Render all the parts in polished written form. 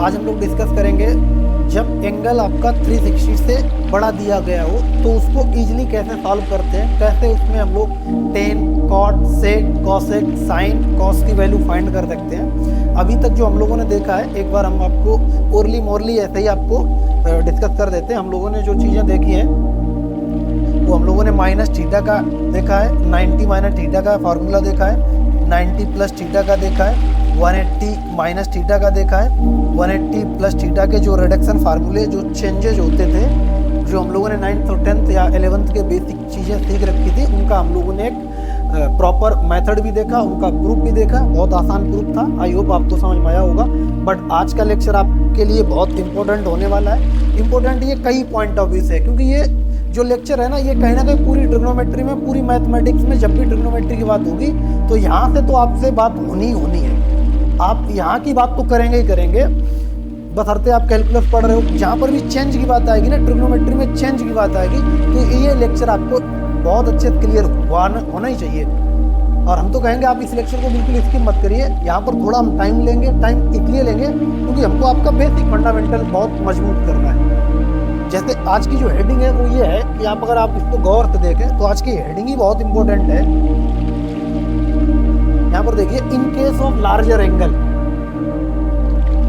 आज हम लोग डिस्कस करेंगे जब एंगल आपका 360 से बड़ा दिया गया हो तो उसको इजीली कैसे सॉल्व करते हैं, कैसे उसमें हम लोग टेन, कॉट, सेक, कॉसेक, साइन, कॉस की वैल्यू फाइंड कर सकते हैं। अभी तक जो हम लोगों ने देखा है, एक बार हम आपको ओरली मोरली ऐसे ही आपको डिस्कस कर देते हैं। हम लोगों ने जो चीज़ें देखी हैं वो हम लोगों ने माइनस थीटा का देखा है, 90 माइनस थीटा का फार्मूला देखा है, 90 प्लस थीटा का देखा है, 180 माइनस थीटा का देखा है, 180 प्लस थीटा के जो रिडक्शन फार्मूले जो चेंजेज होते थे, जो हम लोगों ने 9th और 10th या 11th के बेसिक चीज़ें सीख रखी थी, उनका हम लोगों ने एक प्रॉपर मेथड भी देखा, उनका प्रूफ भी देखा। बहुत आसान प्रूफ था, आई होप आपको समझ में आया होगा। बट आज का लेक्चर आपके लिए बहुत इंपॉर्टेंट होने वाला है। इंपॉर्टेंट ये कई पॉइंट ऑफ व्यू से है, क्योंकि ये जो लेक्चर है ना, ये कहीं ना कहीं पूरी ट्रिग्नोमेट्री में, पूरी मैथमेटिक्स में जब भी ट्रिग्नोमेट्री की बात होगी तो यहाँ से तो आपसे बात होनी है। आप यहाँ की बात तो करेंगे ही करेंगे, बशर्ते आप कैलकुलस पढ़ रहे हो। जहाँ पर भी चेंज की बात आएगी ना, ट्रिग्नोमेट्री में चेंज की बात आएगी, तो ये लेक्चर आपको बहुत अच्छे से क्लियर होना ही चाहिए। और हम तो कहेंगे आप इस लेक्चर को बिल्कुल स्किप मत करिए। यहाँ पर थोड़ा हम टाइम लेंगे, टाइम इसलिए लेंगे क्योंकि हमको आपका बेसिक फंडामेंटल बहुत मजबूत करना है। जैसे आज की जो हेडिंग है वो ये है कि आप अगर आप इसको गौर से देखें तो आज की हेडिंग ही बहुत इंपॉर्टेंट है। यहाँ पर देखिए, in case of larger angle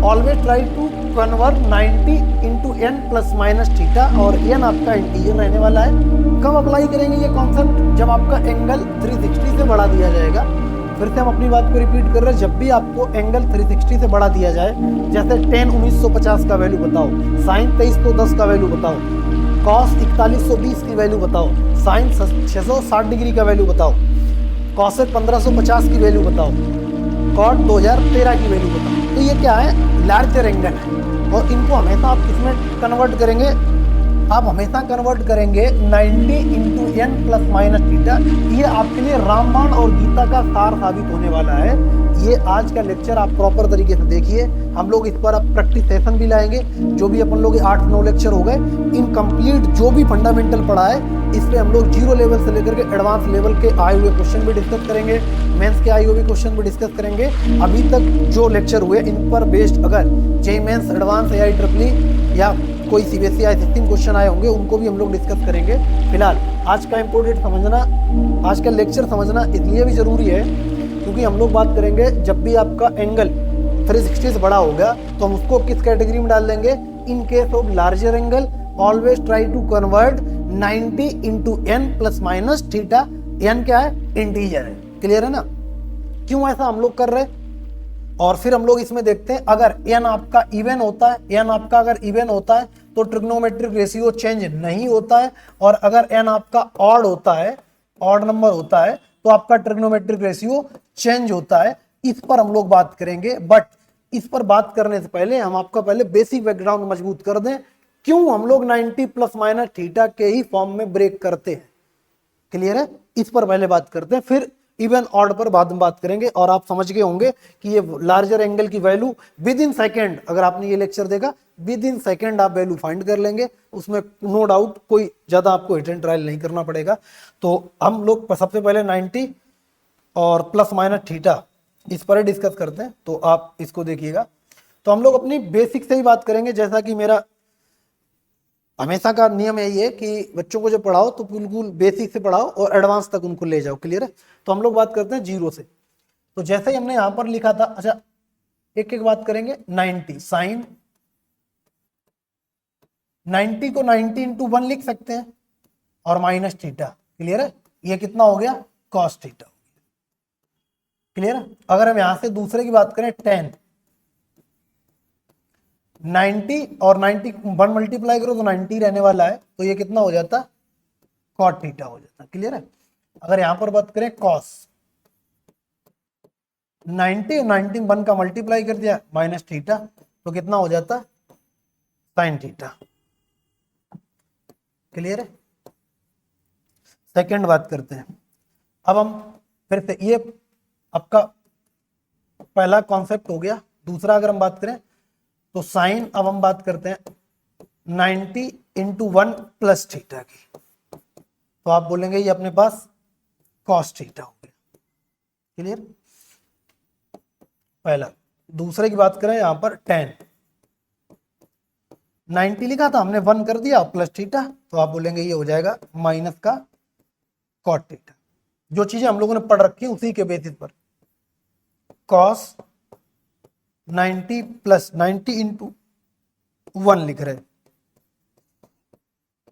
always try to convert 90 into N plus minus theta, और एन आपका इंटीजर रहने वाला है। कब अप्लाई करेंगे ये कॉन्सेप्ट? जब आपका एंगल 360 से बढ़ा दिया जाएगा। फिर से हम अपनी बात को रिपीट कर रहे हैं, जब भी आपको एंगल 360 से बढ़ा दिया जाए, जैसे टेन 1950 का वैल्यू बताओ, साइन 2310 का वैल्यू बताओ, कॉस 4120 की वैल्यू बताओ, साइन 660 डिग्री का वैल्यू बताओ, कॉसेक 1550 की वैल्यू बताओ, कॉट 2013 की वैल्यू बताओ, तो ये क्या है? लार्जर एंगल है। और इनको हमेशा आप किसमें कन्वर्ट करेंगे? आप हमेशा कन्वर्ट करेंगे 90 into N plus minus theta. ये आपके लिए रामबाण और गीता का सार साबित होने वाला है। ये आज का लेक्चर आप प्रॉपर तरीके से देखिए। हम लोग इस पर अब प्रैक्टिस सेशन भी लाएंगे। जो भी अपन लोग 8-9 लेक्चर हो गए, इन कंप्लीट जो भी फंडामेंटल पढ़ा है, इस पे हम लोग जीरो लेवल से लेकर के एडवांस लेवल के आए हुए क्वेश्चन भी डिस्कस करेंगे, मेंस के आए हुए क्वेश्चन भी डिस्कस करेंगे। अभी तक जो लेक्चर हुए इन पर बेस्ड अगर JEE Mains, advance, AI triple या कोई सीबीएसई आई 16 क्वेश्चन आए होंगे, उनको भी हम लोग डिस्कस करेंगे। फिलहाल आज का इंपोर्टेंट समझना, आज का लेक्चर समझना इसलिए भी जरूरी है क्योंकि हम लोग बात करेंगे जब भी आपका एंगल 360 से बड़ा होगा तो हम उसको किस कैटेगरी में डाल देंगे? In case of larger angle always try to convert 90 into N plus minus theta. N क्या है? इंटीजर है। क्लियर है ना? क्यों ऐसा हम लोग कर रहे हैं? और फिर हम लोग इसमें देखते हैं, अगर एन आपका इवन होता है, एन आपका अगर इवन होता है तो ट्रिग्नोमेट्रिक रेशियो चेंज नहीं होता है, और अगर एन आपका ऑड होता है, ऑड नंबर होता है, तो आपका ट्रिग्नोमेट्रिक रेशियो चेंज होता है। इस पर हम लोग बात करेंगे। बट इस पर बात करने से पहले हम आपका पहले बेसिक बैकग्राउंड मजबूत कर दें, क्यों हम लोग 90 प्लस माइनस थीटा के ही फॉर्म में ब्रेक करते हैं। क्लियर है? इस पर पहले बात करते हैं, फिर इवन ऑड पर बाद में बात करेंगे। और आप समझ गए होंगे कि ये लार्जर एंगल की वैल्यू विद इन सेकेंड, अगर आपने ये लेक्चर देखा, विद इन सेकेंड आप वैल्यू फाइंड कर लेंगे। उसमें नो डाउट, कोई ज्यादा आपको हिट एंड ट्रायल नहीं करना पड़ेगा। तो हम लोग सबसे पहले 90 और प्लस माइनस थीटा इस पर डिस्कस करते हैं। तो आप इसको देखिएगा। तो हम लोग अपनी बेसिक से ही बात करेंगे, जैसा कि मेरा हमेशा का नियम यही है कि बच्चों को जब पढ़ाओ तो बिल्कुल बेसिक से पढ़ाओ और एडवांस तक उनको ले जाओ। क्लियर है? तो हम लोग बात करते हैं जीरो से। तो जैसे ही हमने यहां पर लिखा था, अच्छा एक एक बात करेंगे। 90 साइन 90 को 90 इंटू 1 लिख सकते हैं, और माइनस थीटा। क्लियर है? ये कितना हो गया? Cos theta. क्लियर है? अगर हम यहां से दूसरे की बात करें, 10 90 और 90 1 मल्टीप्लाई करो तो 90 रहने वाला है, तो ये कितना हो जाता? कॉट थीटा हो जाता। क्लियर है? अगर यहां पर बात करें कॉस 90 और 90 1 का मल्टीप्लाई कर दिया माइनस थीटा, तो कितना हो जाता? Sine theta. क्लियर है? सेकंड बात करते हैं। अब हम फिर से, ये आपका पहला कॉन्सेप्ट हो गया। दूसरा अगर हम बात करें तो साइन, अब हम बात करते हैं 90 इंटू 1 प्लस थीटा की, तो आप बोलेंगे ये अपने पास कॉस थीटा हो गया। क्लियर? पहला। दूसरे की बात करें यहां पर 10 90 लिखा था हमने, 1 कर दिया प्लस थीटा, तो आप बोलेंगे ये हो जाएगा माइनस का कॉट थीटा। जो चीजें हम लोगों ने पढ़ रखी है उसी के बेसिस पर कॉस 90 प्लस 90 इंटू 1 लिख रहे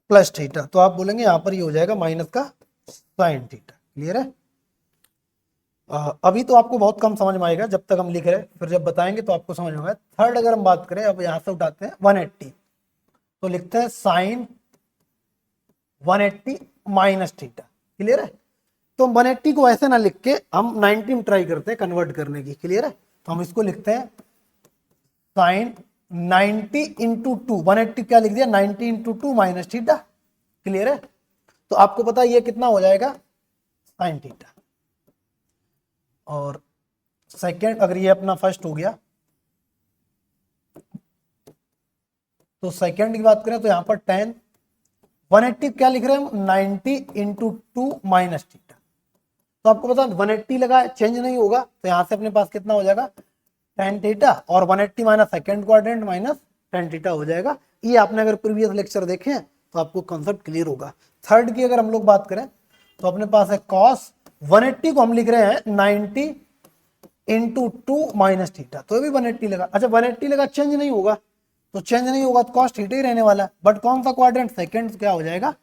प्लस थीटा, तो आप बोलेंगे यहां पर ये हो जाएगा माइनस का साइन थीटा। क्लियर है? अभी तो आपको बहुत कम समझ में आएगा जब तक हम लिख रहे हैं, फिर जब बताएंगे तो आपको समझ में आएगा। थर्ड अगर हम बात करें, अब यहां से उठाते हैं 180, तो लिखते हैं साइन 180 माइनस थीटा। क्लियर है? तो 180 को ऐसे ना लिख के हम 90 में ट्राई करते हैं कन्वर्ट करने की। क्लियर है? तो हम इसको लिखते हैं साइन 90 इंटू 2, 180 क्या लिख दिया 90 इंटू 2 माइनस थीटा। क्लियर है? तो आपको पता है ये कितना हो जाएगा साइन थीटा। और सेकेंड, अगर ये अपना फर्स्ट हो गया तो सेकेंड की बात करें तो यहां पर 10 180 क्या लिख रहे हैं हम 90 इंटू 2 माइनस थीटा। तो आपको पता 180 लगा चेंज नहीं होगा, तो यहां से अपने पास कितना हो जाएगा tan थीटा, और 180 minus second quadrant minus tan theta हो जाएगा। ये आपने अगर प्रीवियस लेक्चर देखे हैं तो आपको कॉन्सेप्ट क्लियर होगा। थर्ड की अगर हम लोग बात करें तो अपने पास है cos 180 को हम लिख रहे हैं 90 इंटू 2 माइनस थीटा, तो भी 180 लगा। अच्छा 180 लगा चेंज नहीं होगा, तो चेंज नहीं होगा तो कॉस थीटा ही रहने वाला है, बट कौन सा क्वाड्रेंट सेकंड, क्या हो जाएगा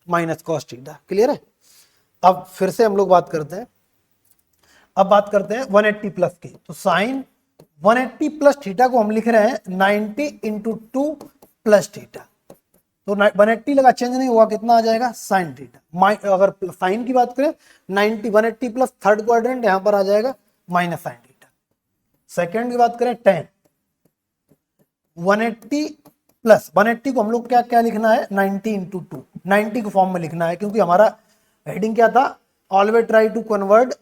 माइनस कॉस थीटा। क्लियर है? अब फिर से हम लोग बात करते हैं, अब बात करते हैं 180 प्लस की, तो साइन 180 प्लस थीटा को हम लिख रहे हैं 90 इंटू 2 प्लस थीटा, तो 180 लगा चेंज नहीं हुआ, कितना आ जाएगा साइन थीटा। अगर साइन की बात करें 90 180 प्लस थर्ड क्वाड्रेंट यहां पर आ जाएगा माइनस साइन थीटा। सेकेंड की बात करें 10 180 प्लस 180 को हम लोग क्या क्या लिखना है 90 इंटू 2, 90 के फॉर्म में लिखना है, क्योंकि हमारा हेडिंग क्या था always try to convert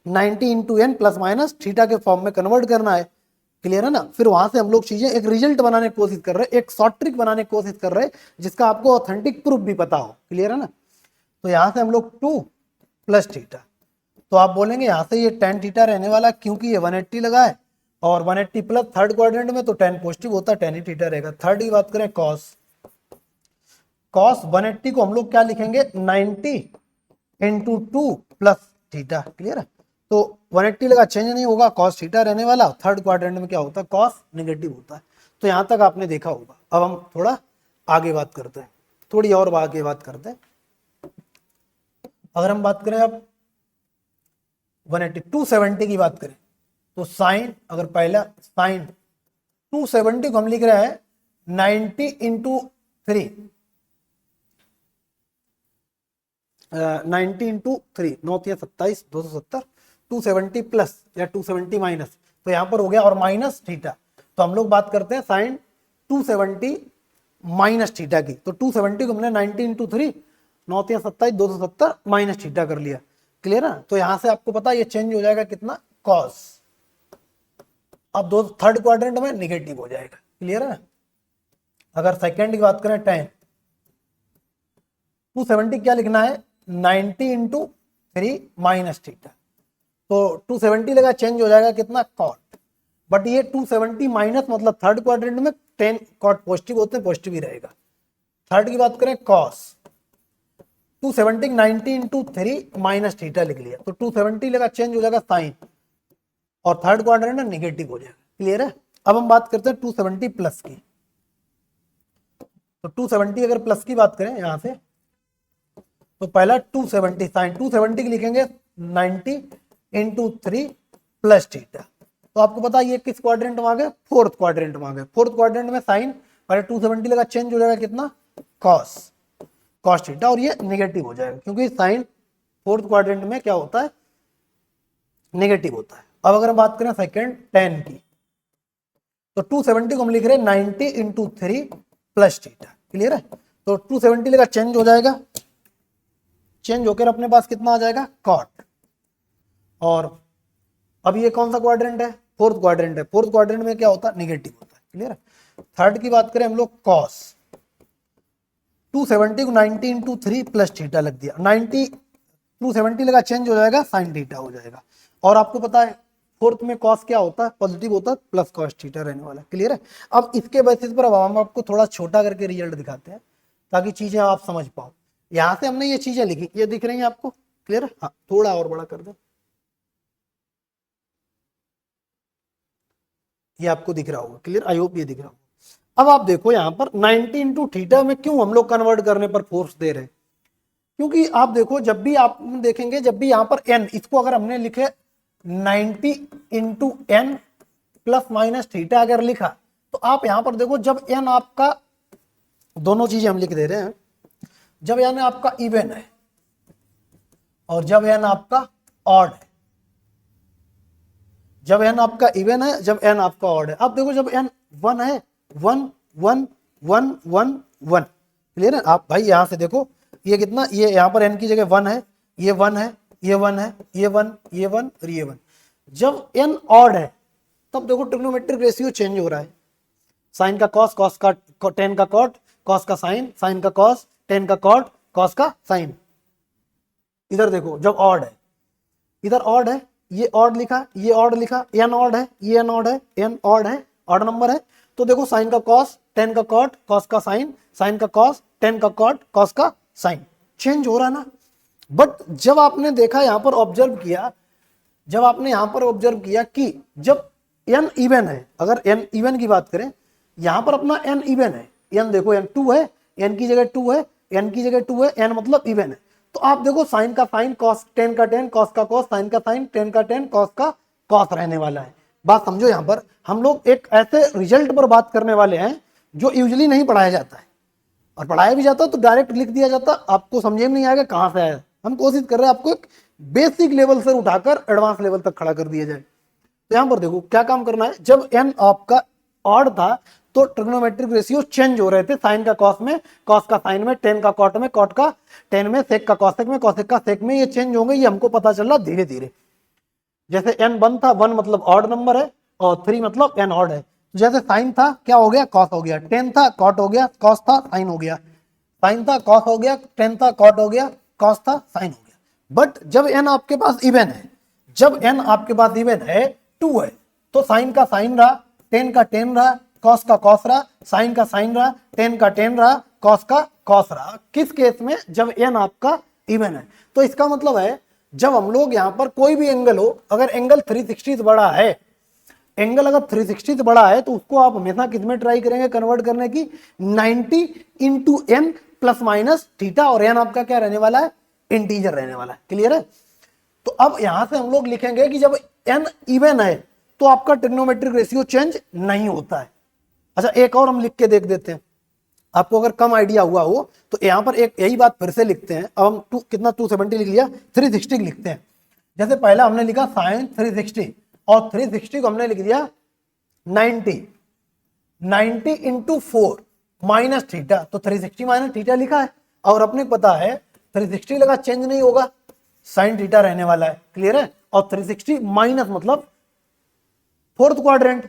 90 into N plus minus theta के फॉर्म में कन्वर्ट करना है। क्लियर है ना? फिर वहां से हम लोग चीजें एक रिजल्ट बनाने की कोशिश कर रहे हैं, एक शॉर्ट ट्रिक बनाने की कोशिश कर रहे हैं जिसका आपको ऑथेंटिक प्रूफ भी पता हो। क्लियर है ना? तो यहां से हम लोग 2 प्लस थीटा, तो आप बोलेंगे यहां से ये tan थीटा रहने वाला क्योंकि ये 180 लगा है, और 180 प्लस थर्ड क्वाड्रेंट में तो tan पॉजिटिव होता है, tan ही थीटा रहेगा। थर्ड की बात करें cos 180 को हम लोग क्या लिखेंगे 90 इंटू 2 प्लस थीटा। क्लियर है? तो 180 लगा चेंज नहीं होगा, cos थीटा रहने वाला। थर्ड क्वाड्रेंट में क्या होता है cos नेगेटिव होता है। तो यहां तक आपने देखा होगा। अब हम थोड़ा आगे बात करते हैं, थोड़ी और आगे बात करते हैं। अगर हम बात करें अब 180 270 की बात करें तो साइन, अगर पहला साइन 270 को हम लिख रहे हैं 90 इंटू 3, 90 इंटू 3 9 27 270, 270 प्लस या 270 माइनस, तो यहां पर हो गया और माइनस थीटा। तो हम लोग बात करते हैं साइन 270 माइनस थीटा की, तो 270 को हमने 90 इंटू 3 9 27 270 माइनस थीटा कर लिया। क्लियर है? तो यहां से आपको पता ये चेंज हो जाएगा कितना कॉस, अब दो थर्ड क्वाड्रेंट में निगेटिव हो जाएगा। क्लियर है? अगर सेकेंड की बात करें 10 270 क्या लिखना है 90 इंटू 3 माइनस थीटा, तो 270 लगा चेंज हो जाएगा कितना कॉट, बट ये 270 माइनस मतलब थर्ड क्वाड्रेंट में 10 कॉट पॉजिटिव होते हैं, पॉजिटिव ही रहेगा। थर्ड की बात करें कॉस 270 90 इंटू 3 माइनस थीटा लिख लिया, तो 270 लगा चेंज हो जाएगा साइन, और थर्ड क्वाड्रेंट में निगेटिव हो जाएगा। क्लियर है? अब हम बात करते हैं 270 प्लस की, तो 270 अगर प्लस की बात करें यहां से, तो पहला 270 साइन 270 की लिखेंगे 90 इंटू 3 प्लस थीटा, तो आपको पता ये किस क्वाड्रेंट में आ गए फोर्थ क्वाड्रेंट में आ गए। फोर्थ क्वाड्रेंट में साइन पहले 270 लगा चेंज हो जाएगा कितना कॉस थीटा, और ये निगेटिव हो जाएगा क्योंकि साइन फोर्थ क्वाड्रेंट में क्या होता है नेगेटिव होता है। अब अगर हम बात करें सेकेंड 10 की, तो 270 को हम लिख रहे हैं 90 इंटू 3 प्लस थीटा। क्लियर है? तो 270 लगा चेंज हो जाएगा, चेंज होकर अपने पास कितना आ जाएगा कॉट, और अब ये कौन सा क्वाड्रेंट है फोर्थ क्वाड्रेंट है, फोर्थ क्वाड्रेंट में क्या होता है निगेटिव होता है। क्लियर है? थर्ड की बात करें हम लोग कॉस 270 को 90 इंटू 3 प्लस थीटा लग दिया, 90 270 लगा चेंज हो जाएगा साइन थीटा हो जाएगा। और आपको पता है फोर्थ में कॉस क्या होता है, पॉजिटिव होता है, प्लस कॉस थीटा रहने वाला है। क्लियर है। अब इसके बेसिस पर अब हम आपको थोड़ा छोटा करके रिजल्ट दिखाते हैं ताकि चीजें आप समझ पाओ। यहां से हमने ये चीजें लिखी, ये दिख रही है आपको, क्लियर है। हाँ, थोड़ा और बड़ा कर दो, ये आपको दिख रहा होगा, क्लियर, आई होप ये दिख रहा होगा। अब आप देखो यहाँ पर 90 इंटू थीटा में क्यों हम लोग कन्वर्ट करने पर फोर्स दे रहे हैं, क्योंकि आप देखो जब भी आप देखेंगे, जब भी यहाँ पर n, इसको अगर हमने लिखे 90 into N plus minus theta अगर लिखा, तो आप यहाँ पर देखो जब n आपका, दोनों चीजें हम लिख दे रहे हैं, जब n आपका इवन है और जब n आपका ऑड है, जब n आपका इवन है, जब n आपका ऑड है। अब देखो जब n 1 है, 1 1 1 1 1, क्लियर है। आप भाई यहां से देखो ये कितना, ये यहाँ पर n की जगह 1 है, ये 1 है, ये 1 है, ये 1, ये 1 और ये 1। जब n ऑड है तब देखो ट्रिग्नोमेट्रिक रेशियो चेंज हो रहा है, साइन का कॉस, कॉस का टेन का कॉट, कॉस का साइन, साइन का कॉस, टेन का कॉट, कॉस का साइन। इधर देखो जब ऑड है, इधर ऑड है, ये ऑड लिखा, ये ऑड लिखा, n ऑड है, ये n ऑड है, n ऑड है, ऑड नंबर है, तो देखो साइन का कॉस, टेन का कॉट, कॉस का साइन, साइन का कॉस, टेन का कॉट, कॉस का साइन, चेंज हो रहा ना। बट जब आपने देखा यहां पर ऑब्जर्व किया, जब आपने यहां पर ऑब्जर्व किया कि जब n इवन है, अगर n इवन की बात करें, यहां पर अपना n इवन है, n देखो n 2 है, n की जगह 2 है, n की जगह 2 है, n मतलब इवन है, तो आप देखो साइन का साइन, कॉस, टेन का टेन, कॉस का कॉस, साइन का साइन, टेन का टेन, कॉस का कॉस रहने वाला है। बात समझो, यहां पर हम लोग एक ऐसे रिजल्ट पर बात करने वाले हैं जो यूजुअली नहीं पढ़ाया जाता है, और पढ़ाया भी जाता तो डायरेक्ट लिख दिया जाता, आपको समझे में नहीं आएगा कहां से आया। हम कोशिश कर रहे हैं आपको एक बेसिक लेवल से उठाकर एडवांस लेवल तक खड़ा कर दिया जाए। तो यहां पर देखो क्या काम करना है, जब n आपका ऑड था तो ट्रिग्नोमेट्रिक रेशियो चेंज हो रहे थे, साइन का कॉस में, कॉस का साइन में, टेन का कॉट में, कॉट का टेन में, सेक का कॉसेक में, कॉसेक का सेक में, ये चेंज होंगे, ये हमको पता चल रहा धीरे धीरे। जैसे n 1 था, 1 मतलब ऑड नंबर है और 3 मतलब n ऑड है। जैसे साइन था क्या हो गया, कॉस हो गया, टेन था कॉट हो गया, कॉस था साइन हो गया, साइन था कॉस हो गया, टेन था कॉट हो गया, कॉस था साइन हो गया। बट जब n आपके पास इवन है, जब n आपके पास इवन है, 2 है, तो साइन का साइन रहा, टेन का टेन रहा, कॉस का कॉस रहा, साइन का साइन रहा, टेन का टेन रहा, कॉस का कॉस रहा। किस केस में, जब n आपका इवन है। तो इसका मतलब है जब हम लोग यहां पर कोई भी एंगल हो, अगर एंगल 360 से बड़ा है, एंगल अगर 360 से बड़ा है, तो उसको आप हमेशा किस में ट्राई करेंगे कन्वर्ट करने की, 90 into N plus minus theta, और एन आपका क्या रहने वाला है, इंटीजर रहने वाला है। क्लियर है। तो अब यहां से हम लोग लिखेंगे कि जब एन इवन है तो आपका ट्रिग्नोमेट्रिक रेशियो चेंज नहीं होता है। अच्छा, एक और हम लिख के देख देते हैं, आपको अगर कम आइडिया हुआ हो तो यहां पर एक यही बात फिर से लिखते हैं। अब हम कितना 270 लिख लिया, 360 लिखते हैं। जैसे पहला हमने लिखा साइन 360 और 360 को हमने लिख दिया 90 इंटू 4 माइनस थीटा, तो 360 माइनस थीटा लिखा है, और अपने पता है 360 लगा चेंज नहीं होगा, साइन थीटा रहने वाला है। क्लियर है। और 360 माइनस मतलब फोर्थ क्वाड्रेंट,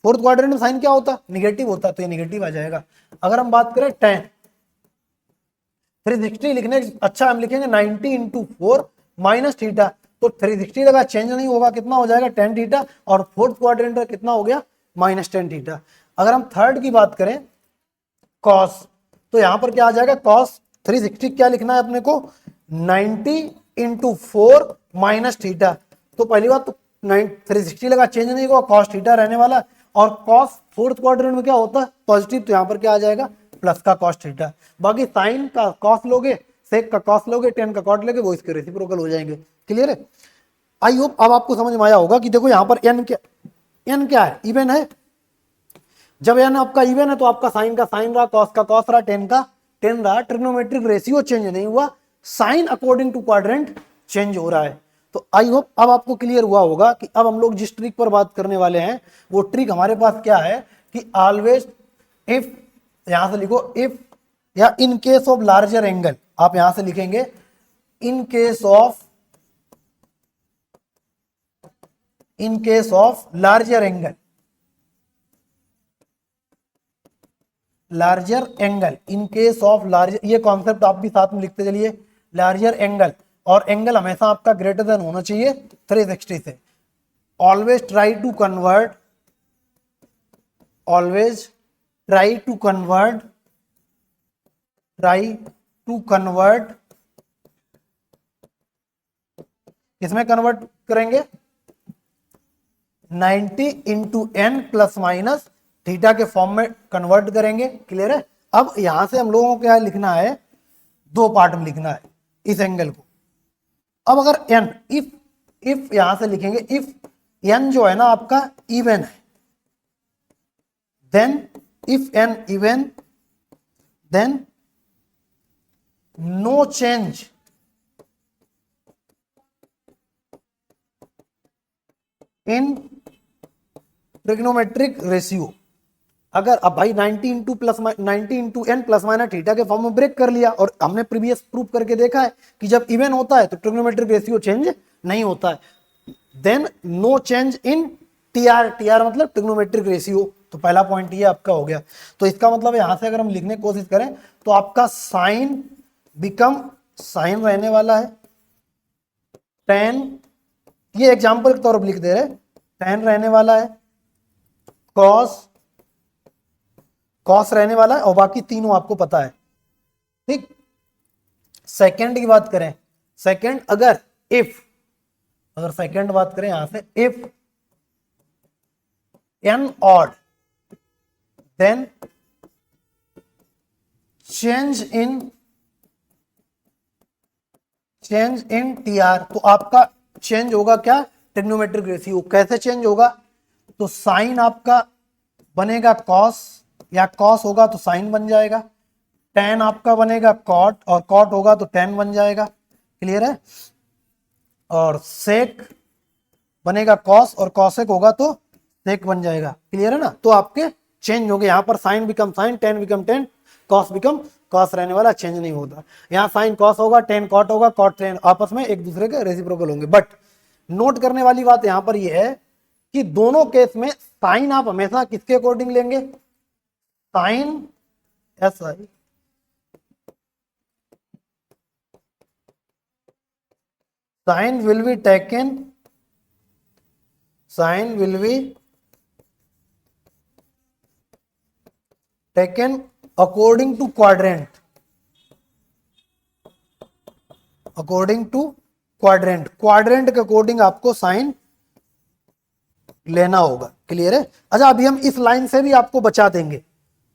फोर्थ क्वाड्रेंट में साइन क्या होता, निगेटिव होता, तो ये निगेटिव आ जाएगा। अगर हम बात करें tan 360 लिखने, अच्छा हम लिखेंगे 90 इंटू 4 माइनस थीटा, तो 360 लगा चेंज नहीं होगा, कितना हो जाएगा tan थीटा, और फोर्थ क्वाड्रेंट में कितना हो गया माइनस tan थीटा। अगर हम थर्ड की बात करें cos, तो यहां पर क्या आ जाएगा cos 360, क्या लिखना है अपने को 90 इंटू 4 माइनस थीटा, तो पहली बात तो 360 लगा चेंज नहीं होगा, cos थीटा रहने वाला, और cos फोर्थ क्वाड्रेंट में क्या होता है पॉजिटिव, तो यहां पर क्या आ जाएगा प्लस का cos थीटा। बाकी साइन का cos लोगे, सेक का cos लोगे, टेन का cot लोगे, वो इसके रेसिप्रोकल हो जाएंगे। क्लियर है। आई होप अब आपको समझ में आया होगा कि देखो यहां पर n क्या है, इवन है। जब n आपका इवन है तो आपका साइन का साइन रहा, cos का cos रहा, टेन का टेन रहा, ट्रिग्नोमेट्रिक रेशियो चेंज नहीं हुआ, sign according to quadrant change हो रहा है। तो आई होप अब आपको क्लियर हुआ होगा कि अब हम लोग जिस ट्रिक पर बात करने वाले हैं वो ट्रिक हमारे पास क्या है कि ऑलवेज इफ, यहां से लिखो इफ, या इन केस ऑफ लार्जर एंगल, आप यहां से लिखेंगे इन case of larger angle, larger angle, in case of larger, ये कॉन्सेप्ट आप भी साथ में लिखते चलिए, लार्जर एंगल, और एंगल हमेशा आपका ग्रेटर देन होना चाहिए 360 से। Always try to convert, always try to convert, try to convert, किसमें कन्वर्ट करेंगे 90 into N plus minus theta के फॉर्म में कन्वर्ट करेंगे। क्लियर है। अब यहां से हम लोगों को क्या लिखना है, दो पार्ट में लिखना है इस एंगल को। अब अगर एन, इफ यहां से लिखेंगे इफ एन जो है ना आपका इवन है, then if n even then no change in trigonometric ratio. अगर अब भाई 90 into N plus minus theta के फॉर्म में ब्रेक कर लिया, और हमने प्रीवियस प्रूव करके देखा है कि जब इवन होता है तो ट्रिग्नोमेट्रिक रेशियो चेंज नहीं होता है। Then no change in TR, TR मतलब ट्रिग्नोमेट्रिक रेशियो। तो पहला पॉइंट ये आपका हो गया। तो इसका मतलब यहां से अगर हम लिखने की कोशिश करें तो आपका साइन बिकम, साइन रहने वाला है टेन, ये एग्जाम्पल के तौर पर लिख दे रहे, टेन रहने वाला है, कॉस, कॉस रहने वाला है, और बाकी तीनों आपको पता है। ठीक। सेकंड की बात करें, सेकंड अगर इफ, अगर सेकंड बात करें यहां से if n odd then change in TR, तो आपका चेंज होगा क्या ट्रिग्नोमेट्रिक रेशियो। कैसे चेंज होगा, तो साइन आपका बनेगा कॉस, या कॉस होगा तो साइन बन जाएगा, टेन आपका बनेगा कॉट, और कॉट होगा तो टेन बन जाएगा। क्लियर है। और सेक बनेगा कॉस, और कॉसेक होगा तो सेक बन जाएगा। क्लियर है ना। तो आपके चेंज हो गए, यहां पर sine become sine, tan become tan, cos become cos रहने वाला, चेंज नहीं होता। यहाँ साइन कॉस होगा, टेन कॉट होगा, कॉट टेन, आपस में एक दूसरे के रेसिप्रोकल होंगे। बट नोट करने वाली बात यहां पर यह है कि दोनों केस में साइन आप हमेशा किसके अकॉर्डिंग लेंगे, sign S I, sign will be taken, sign will be taken according to quadrant, according to quadrant, quadrant के अकॉर्डिंग आपको साइन लेना होगा। क्लियर है। अच्छा अभी हम इस लाइन से भी आपको बचा देंगे,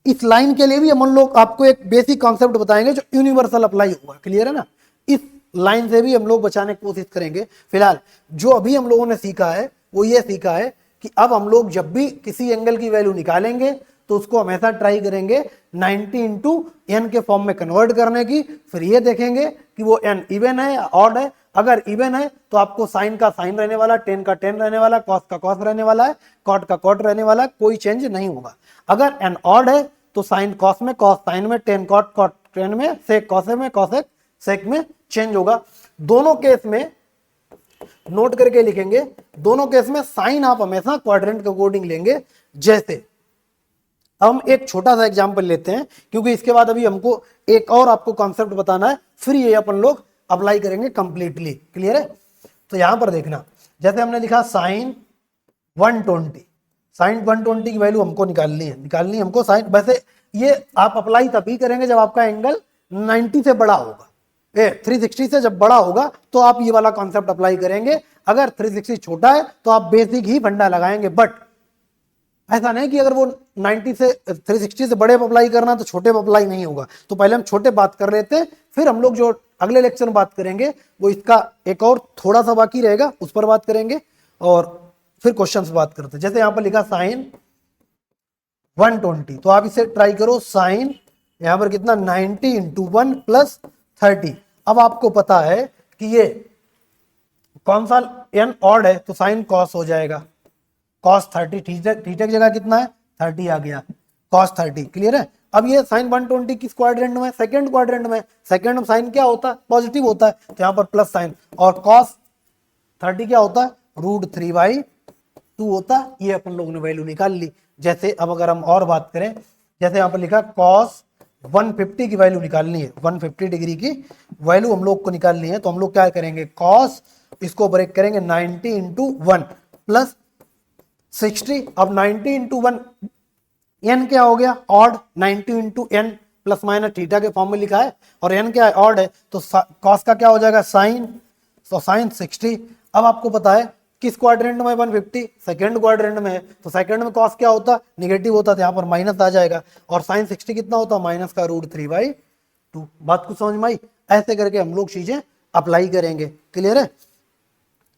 इस लाइन के लिए भी हम लोग आपको एक बेसिक कॉन्सेप्ट बताएंगे जो यूनिवर्सल अप्लाई होगा। क्लियर है ना। इस लाइन से भी हम लोग बचाने की कोशिश करेंगे। फिलहाल जो अभी हम लोगों ने सीखा है वो ये सीखा है कि अब हम लोग जब भी किसी एंगल की वैल्यू निकालेंगे तो उसको हमेशा ट्राई करेंगे 90 इंटू एन के फॉर्म में कन्वर्ट करने की। फिर ये देखेंगे कि वो एन इवन है या ऑड है। अगर इवन है तो आपको साइन का साइन रहने वाला, टेन का टेन रहने वाला, कॉस का कॉस रहने वाला है, कॉट का कॉट रहने वाला है, कोई चेंज नहीं होगा। अगर एन ऑड है तो साइन कॉस में, कॉस साइन में, टेन कॉट कॉट टेन में, सेक कॉसे में, कॉसेक सेक में चेंज होगा। दोनों केस में नोट करके लिखेंगे, दोनों केस में साइन आप हमेशा क्वाड्रेंट के अकॉर्डिंग लेंगे। जैसे हम एक छोटा सा एग्जांपल लेते हैं क्योंकि इसके बाद अभी हमको एक और आपको कॉन्सेप्ट बताना है, फिर ये अपन लोग अप्लाई करेंगे कंप्लीटली। क्लियर है। तो यहां पर देखना, जैसे हमने लिखा साइन 120, साइन 120 की वैल्यू हमको निकालनी है हमको साइन। वैसे ये आप अप्लाई तभी करेंगे जब आपका एंगल 90 से बड़ा होगा, 360 से जब बड़ा होगा तो आप ये वाला कॉन्सेप्ट अप्लाई करेंगे। अगर 360 छोटा है तो आप बेसिक ही फंडा लगाएंगे। बट ऐसा नहीं कि अगर वो 90 से 360 से बड़े पर अप्लाई करना तो छोटे पर अप्लाई नहीं होगा। तो पहले हम छोटे बात कर लेते हैं, फिर हम लोग जो अगले लेक्चर में बात करेंगे वो इसका एक और थोड़ा सा बाकी रहेगा, उस पर बात करेंगे और फिर क्वेश्चन बात करते हैं। जैसे यहां पर लिखा साइन 120, तो आप इसे ट्राई करो। साइन यहां पर कितना 90 इंटू 1 प्लस 30। अब आपको पता है कि ये कौन सा एन ऑड है तो साइन कॉस हो जाएगा, कॉस 30। थीटा की जगह कितना है 30 आ गया, कॉस 30। क्लियर है। अब ये साइन 120 किस क्वाड्रेंट में, सेकंड क्वाड्रेंट में। सेकंड में साइन क्या होता है, पॉजिटिव होता है, तो यहाँ पर प्लस साइन। और कॉस 30 क्या होता है, √3/2 होता है। ये अपन लोगों ने वैल्यू निकाल ली। जैसे अब अगर हम और बात करें, जैसे यहाँ पर लिखा कॉस 150 की वैल्यू निकालनी है, 150 डिग्री की वैल्यू हम लोग को निकालनी है। तो हम लोग क्या करेंगे, कॉस इसको ब्रेक करेंगे 90 इंटू 1 प्लस 60। अब 90 इंटू 1 n क्या हो गया, odd. 90 into n plus minus theta के फॉर्म में लिखा है और n क्या है, ऑड है, तो कॉस का क्या हो जाएगा, साइन। तो साइन 60। अब आपको पता है किस क्वाड्रेंट में 150, सेकंड क्वाड्रेंट में है, तो सेकंड में कॉस क्या होता, निगेटिव होता, तो यहाँ पर माइनस आ जाएगा और साइन 60 कितना होता, माइनस का √3/2। बात को समझ में आई? ऐसे करके हम लोग चीजें अप्लाई करेंगे। क्लियर है?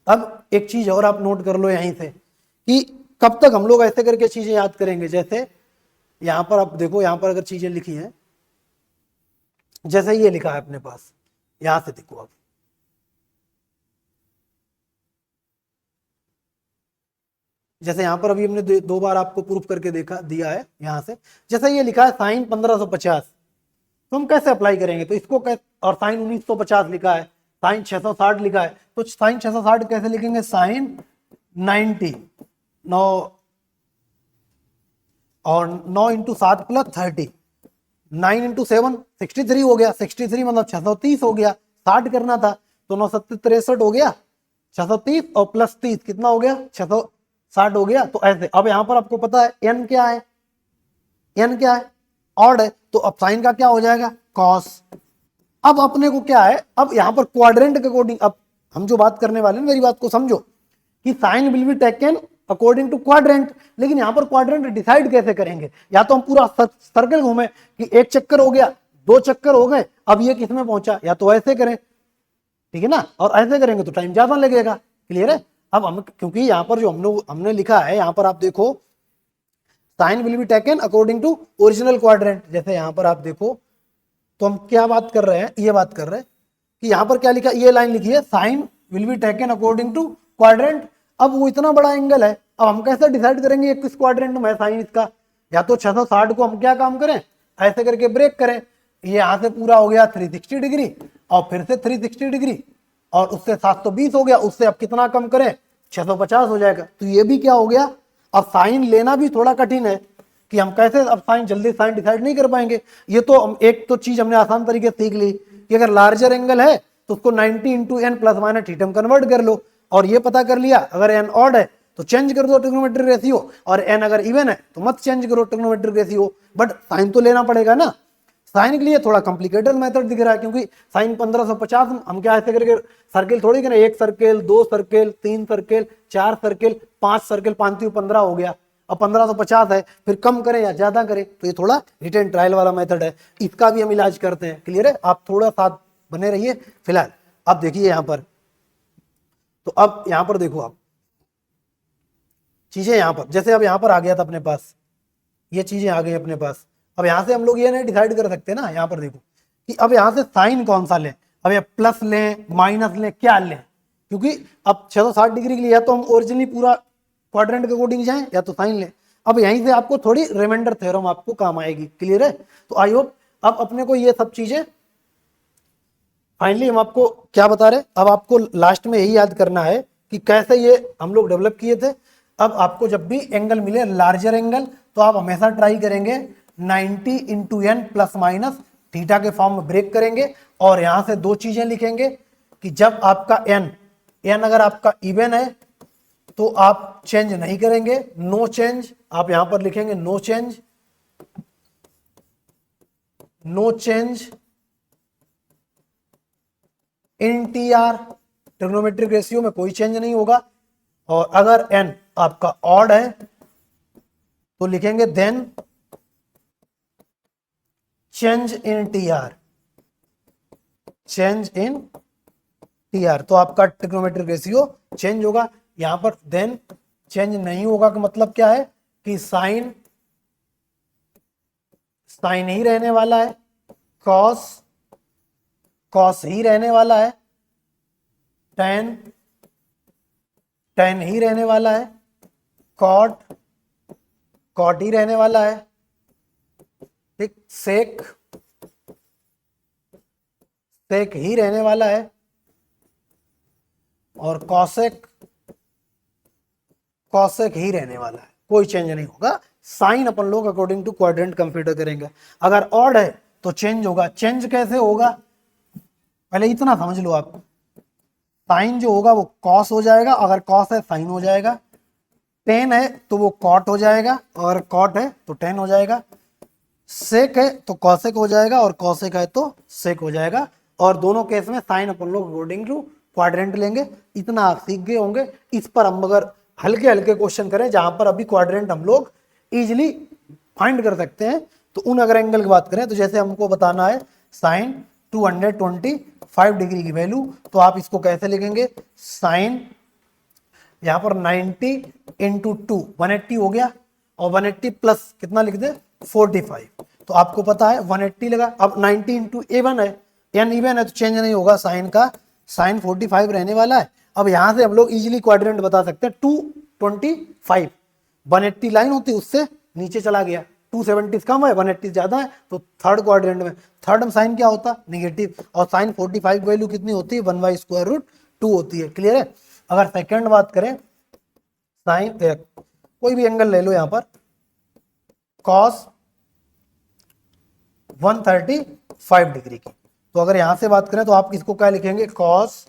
अब एक चीज और आप नोट कर लो यहीं से कि कब तक हम लोग ऐसे करके चीजें याद करेंगे। जैसे यहां पर आप देखो, यहां पर अगर चीजें लिखी हैं, जैसे ये लिखा है अपने पास, यहां से देखो आप, जैसे यहां पर अभी हमने दो बार आपको प्रूफ करके देखा दिया है। यहां से जैसे ये लिखा है साइन 1550, तो हम कैसे अप्लाई करेंगे, तो इसको कैसे, और साइन 1950 लिखा है, साइन 660 लिखा है, तो साइन 660 कैसे लिखेंगे, साइन 90, 9 और 9 इंटू 7 प्लस 30, 9 इंटू 7 63 हो गया, 63 मतलब 630 हो गया, 60 करना था तो 9 7 63 हो गया, 630 और प्लस 30 कितना हो गया, 660 हो गया। तो ऐसे अब यहां पर आपको पता है n क्या है, n क्या है, ऑड है, तो अब साइन का क्या हो जाएगा, कॉस। अब अपने को क्या है, अब यहां पर क्वाड्रेंट के अकॉर्डिंग, अब हम जो बात करने वाले हैं, मेरी बात को समझो कि sign will be taken according to quadrant, लेकिन यहां पर क्वाड्रेंट डिसाइड कैसे करेंगे, या तो हम पूरा सर्कल घूमे कि एक चक्कर हो गया, दो चक्कर हो गए, अब ये किस में पहुंचा, या तो ऐसे करें, ठीक है ना, और ऐसे करेंगे तो टाइम ज्यादा लगेगा। क्लियर है? अब हम, क्योंकि यहां पर जो हमने लिखा है, यहां पर आप देखो sign will be taken according to original quadrant, जैसे यहां पर आप देखो, तो हम क्या बात कर रहे हैं, ये बात कर रहे हैं कि यहां पर क्या लिखा, ये लाइन लिखी है sign will be taken according to quadrant. अब वो इतना बड़ा एंगल है, अब हम कैसे डिसाइड करेंगे किस क्वाड्रेंट में साइन इसका, या तो 660 को हम क्या काम करें, ऐसे करके ब्रेक करें, ये यहां से पूरा हो गया 360 डिग्री और फिर से 360 डिग्री और उससे 720 हो गया, उससे अब कितना कम करें, 650 हो जाएगा। तो ये भी क्या हो गया, अब साइन लेना भी थोड़ा कठिन है कि हम कैसे अब साइन जल्दी साइन डिसाइड नहीं कर पाएंगे। ये तो एक तो चीज हमने आसान तरीके से सीख ली कि अगर लार्जर एंगल है तो उसको 90 into N plus minus theta में कन्वर्ट कर लो, और ये पता कर लिया अगर एन ऑड है तो चेंज कर दो ट्रिग्नोमेट्रिक रेशियो, और एन अगर इवन है तो मत चेंज करो ट्रिग्नोमेट्रिक रेशियो, बट साइन तो लेना पड़ेगा ना। साइन के लिए थोड़ा कॉम्प्लिकेटेड मेथड दिख रहा है, क्योंकि साइन 1550 हम क्या ऐसे करके सर्किल थोड़ी करें, एक सर्किल, दो सर्किल, तीन सर्किल, चार सर्किल, पांच सर्किल, 5 15 हो गया, अब 1550 है, फिर कम करें या ज्यादा करें, तो ये थोड़ा हिट एंड ट्रायल वाला मेथड है, इसका भी हम इलाज करते हैं। क्लियर है? आप थोड़ा साथ बने रहिए। फिलहाल अब देखिए यहां पर, तो अब यहां पर देखो आप चीजें, यहां पर जैसे अब यहां पर आ गया था अपने पास, ये चीजें आ गई अपने पास। अब यहां से हम लोग ये नहीं डिसाइड कर सकते ना, यहां पर देखो कि अब यहां से साइन कौन सा लें, अब ये प्लस लें, माइनस लें, क्या लें, क्योंकि अब 660 डिग्री के लिए या तो हम ओरिजिनली पूरा क्वाड्रेंट के अकॉर्डिंग जाएं या तो साइन लें। अब यहीं से आपको थोड़ी रिमाइंडर थ्योरम आपको काम आएगी। क्लियर है? तो आई होप अब अपने को ये सब चीजें, फाइनली हम आपको क्या बता रहे, अब आपको लास्ट में यही याद करना है कि कैसे ये हम लोग डेवलप किए थे। अब आपको जब भी एंगल मिले लार्जर एंगल, तो आप हमेशा ट्राई करेंगे 90 into N plus minus theta के फॉर्म में ब्रेक करेंगे, और यहां से दो चीजें लिखेंगे कि जब आपका एन अगर आपका इवन है तो आप चेंज नहीं करेंगे, नो चेंज, आप यहां पर लिखेंगे no change, no change in T R, trigonometric ratio में कोई चेंज नहीं होगा। और अगर एन आपका ऑड है तो लिखेंगे then change in T R, change in T R, तो आपका ट्रिग्नोमेट्रिक रेशियो चेंज होगा। यहां पर देन चेंज नहीं होगा का मतलब क्या है कि साइन ही रहने वाला है, कॉस ही रहने वाला है, टेन ही रहने वाला है, कॉट ही रहने वाला है, ठीक, सेक ही रहने वाला है, और कॉसेक ही रहने वाला है, कोई चेंज नहीं होगा। साइन अपन लोग अकॉर्डिंग टू क्वाड्रेंट कंसीडर करेंगे। अगर ऑड है तो चेंज होगा। चेंज कैसे होगा, पहले इतना समझ लो आप, साइन जो होगा वो कॉस हो जाएगा, अगर कॉस है साइन हो जाएगा, टेन है तो वो कॉट हो जाएगा और कॉट है तो टेन हो जाएगा, सेक है तो कॉसेक हो जाएगा और कॉसेक है तो सेक हो जाएगा। और दोनों केस में साइन अपन लोग अकॉर्डिंग टू क्वाड्रेंट लेंगे। इतना आप सीख गए होंगे। इस पर हम अगर हल्के हल्के क्वेश्चन करें जहां पर अभी क्वाड्रेंट हम लोग इजिली फाइंड कर सकते हैं, तो उन अगर एंगल की बात करें तो जैसे हमको बताना है साइन 225 डिग्री की वैल्यू, तो आप इसको कैसे लिखेंगे, साइन यहाँ पर 90 इंटू 2 180 हो गया और 180 प्लस कितना लिख दे 45। तो आपको पता है 180 लगा। अब 90 इंटू A1 है, एन इवन है तो चेंज नहीं होगा साइन का, साइन 45 रहने वाला है। अब यहां से हम लोग इजीली क्वाड्रेंट बता सकते हैं 225 180 लाइन होती है उससे नीचे चला गया, 270 कम है 180 ज्यादा है, तो थर्ड क्वाड्रेंट में थर्ड में साइन क्या होता नेगेटिव, और साइन 45 वैल्यू कितनी होती है 1/√2 होती है। क्लियर है। अगर सेकंड बात करें साइन कोई भी एंगल ले लो यहां पर कॉस 135 डिग्री की, तो अगर यहां से बात करें तो आप इसको क्या लिखेंगे कॉस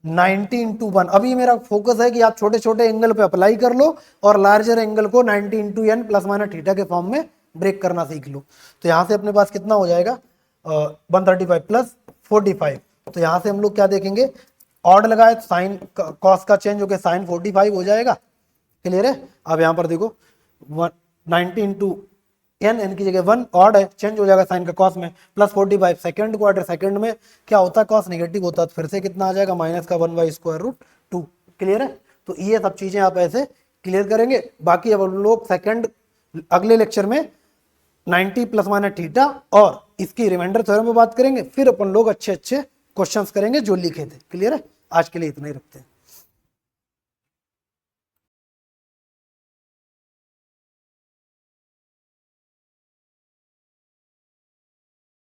90 इंटू 1। अभी मेरा फोकस है कि आप छोटे छोटे एंगल पे अप्लाई कर लो और लार्जर एंगल को 90 into N plus minus theta के फॉर्म में ब्रेक करना सीख लो। तो यहां से अपने पास कितना हो जाएगा 135 प्लस 45। तो यहां से हम लोग क्या देखेंगे, ऑड लगाए तो साइन कॉस का चेंज होकर साइन 45 हो जाएगा। क्लियर है। अब यहाँ पर देखो 90 इंटू एन की जगह 1 ऑड है, चेंज हो जाएगा साइन का कॉस में, प्लस 45 सेकंड क्वार्टर, सेकंड में क्या होता है कॉस नेगेटिव होता है, तो फिर से कितना आ जाएगा माइनस का 1/√2। क्लियर है। तो ये सब चीजें आप ऐसे क्लियर करेंगे। बाकी अब हम लोग सेकंड अगले लेक्चर में 90 प्लस माइनस थीटा और इसकी रिमाइंडर थ्योरम में बात करेंगे, फिर अपन लोग अच्छे अच्छे क्वेश्चंस करेंगे जो लिखे थे। क्लियर है। आज के लिए इतना ही रखते हैं।